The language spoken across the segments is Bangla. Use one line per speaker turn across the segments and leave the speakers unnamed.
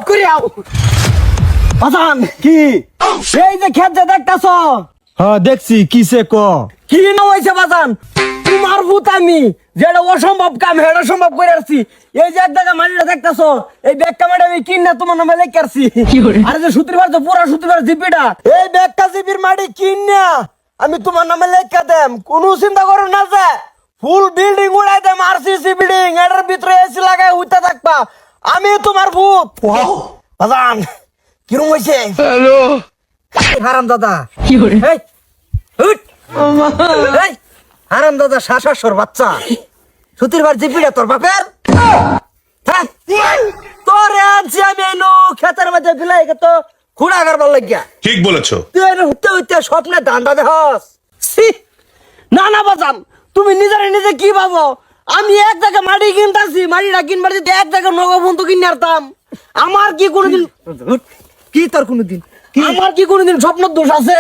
করে আও বাজান
কি
এই যে খেত যে দেখতাছো
হ্যাঁ দেখছি কিসে ক
কি না হইছে বাজান তোমার ভূত আমি যেটা অসম্ভব কাম হেটা সম্ভব করে আসছি এই যে এক জায়গা মাটিটা দেখতাছো এই ব্যাগটা মাটি আমি কিনে তোমার নামে লেখে আসছি আরে যে শুক্রবার তো পুরা শুক্রবার জিপিটা এই ব্যাগটা জিপির মাটি কিনে আমি তোমার নামে লেখা দেম কোনো চিন্তা করো না যে ফুল বিল্ডিং উড়াই দেম আরসিসি বিল্ডিং এটার ভিতরে এসি লাগাই উঠতে থাকবা আমি তোমার ভূত বাজান কিরম হইছে হ্যালো হারাম দাদা কি করে এই উঠ এই হারাম দাদা শাসাসর বাচ্চা সুতিরবার জিপিটা তোর বাপের হ্যাঁ তোরে আনছি আমি এনো খেতের মধ্যে ফিলাই তো খুঁড়া করবার লাগিয়া
ঠিক বলেছো
তুই এনে উঠতে উঠতে স্বপ্নে ধান্দা দেহস না না বাজান তুমি নিজের নিজে কি ভাবো আমি এক জায়গায় মাটি কিনতাছি মাটিটা কিনবার যদি এক জায়গায় নগবন্ধু কিনে আরতাম আমার কি কোনোদিন
কি তোর কোনদিন
আমার কি কোনোদিন স্বপ্ন দোষ আছে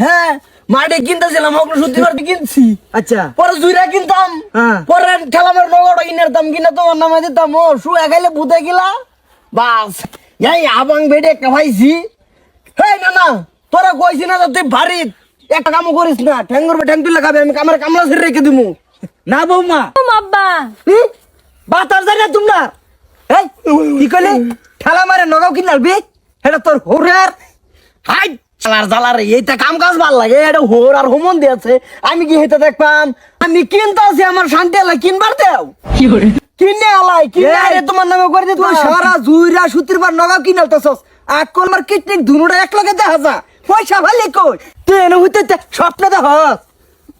হ্যাঁ মাটি কিনতেছিলাম ওগুলো সত্যি করে কিনছি
আচ্ছা
পরে জুইরা কিনতাম
হ্যাঁ।
পরে ঠেলামের নগরটা কিনে আরতাম কিনা তোমার নামে দিতাম ও শুয়ে খাইলে ভূতে গেলা বাস এই আবাং বেডে একটা ভাইছি হেই না না তোরা কইছি না তুই ভারী একটা কামও করিস না ঠ্যাং করবে ঠ্যাং তুলে খাবে আমি আমার কামলা ছেড়ে রেখে দিমু
না বৌমা
আব্বা
বাতার জানি না তোমরা এই কি কইলি ঠেলা মারে নগাও কিনে আনবি এটা তোর হোরের হাই চালার জ্বালার এইটা কাম কাজ ভাল লাগে এটা হোর আর হোমন দিয়েছে আমি কি হেতে দেখবাম আমি কিনতে আছি আমার শান্তি আলাই কিনবার দেও
কি করে
কিনে আলাই কিনে আরে তোমার নামে করে দিত
তুই সারা জুইরা সুতিরবার নগাও কিনালতেছস আকল মার কিটনিক দুনুটা এক লগে দেখা যা পয়সা ভালি কই
তুই এনে হইতে স্বপ্ন দেখস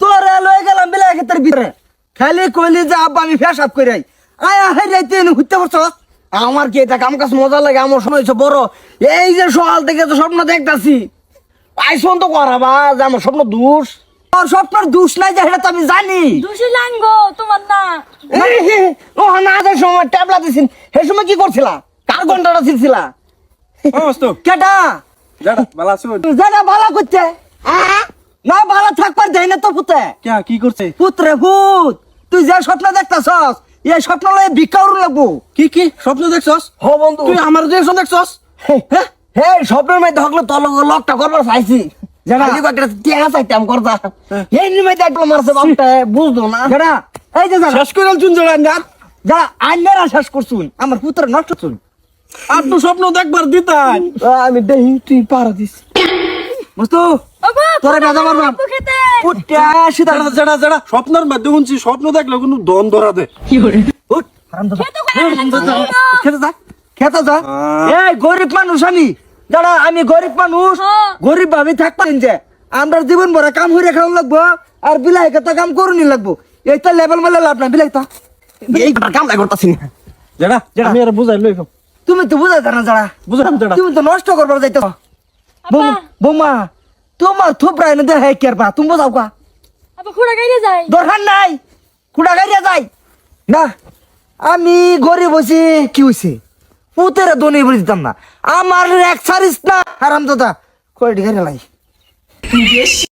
তোর লয়ে গেলাম বেলা একের ভিতরে খালি কইলি যে আব্বা আমি ফেসাব করে আয়া হাই রাইতে এনে হইতে পারছস
আমার কি এটা কাম কাজ মজা লাগে আমার সময় হচ্ছে বড় এই যে সকাল থেকে তো স্বপ্ন দেখতাছি আইসন তো করাবা যে আমার স্বপ্ন দোষ
তোর স্বপ্নের দোষ নাই যে সেটা তো আমি জানি
দোষী লাঙ্গো তোমার না
ও না যে সময় ট্যাবলা দিছিন সেই সময় কি করছিলা কার ঘন্টাটা ছিলছিলা
কেটা
যারা বালা শুন
জায়গা ভালো করতে না ভালো থাকবার দেয় না তো পুতে
কে কি করছে
পুত্রে ভূত তুই যে স্বপ্ন দেখতাছস এই স্বপ্ন লয়ে ভিক্ষাউর লাগবো
কি কি স্বপ্ন দেখছস
হ বন্ধু
তুই আমার দেখছস দেখছস
হ্যাঁ হে স্বপ্নের মধ্যে হকলে তোর লকটা করবার চাইছি
জানা।
জানা একটা টিয়া চাইতাম করতা এই নিমে দেখলো মারছে বাপটা বুঝতো না
কেটা এই যে জানা
শেষ করে চুন জড়া না
যারা আইনারা শেষ করছুন আমার পুত্র নষ্ট করছুন
আর তো স্বপ্ন দেখবার দিতাই
আমি দেহি তুই পারা দিস
বুঝতো তোরা রাজা মারবা
খেতে
উঠটা সিধা
জড়া জড়া জড়া স্বপ্নের মধ্যে শুনছি স্বপ্ন দেখলে কোনো দন ধরা দে
কি করে
উঠ হারামজাদা।
খেতে
খেতে যা খেতে যা এই গরিব মানুষ আমি দাঁড়া আমি গরিব মানুষ
হ্যাঁ।
গরিব ভাবে থাকতেন যে আমরা জীবন ভরা কাম হইরে খাওয়া লাগবো আর বিলাই কথা কাম করুনি লাগবো এইটা লেভেল মেলে লাভ না বিলাই তো
এই কাম লাই করতাছি না
জড়া আমি আর বুঝাই লই
তুমি তো বুঝাই না যারা
বুঝলাম জড়া
তুমি তো নষ্ট করবার যাইতো বৌমা তোমার থোপরা এনে দেয় কে বা তুমি বোঝাও কা
আব্বা খুড়া গাইরে যায়
দরকার নাই কুড়া গাড়িয়া যাই না আমি গরিব হয়েছি কি হয়েছে পুতের দনি বলে দিতাম না আমার এক সারিস না আরাম দাদা কয়টি গাড়ি লাই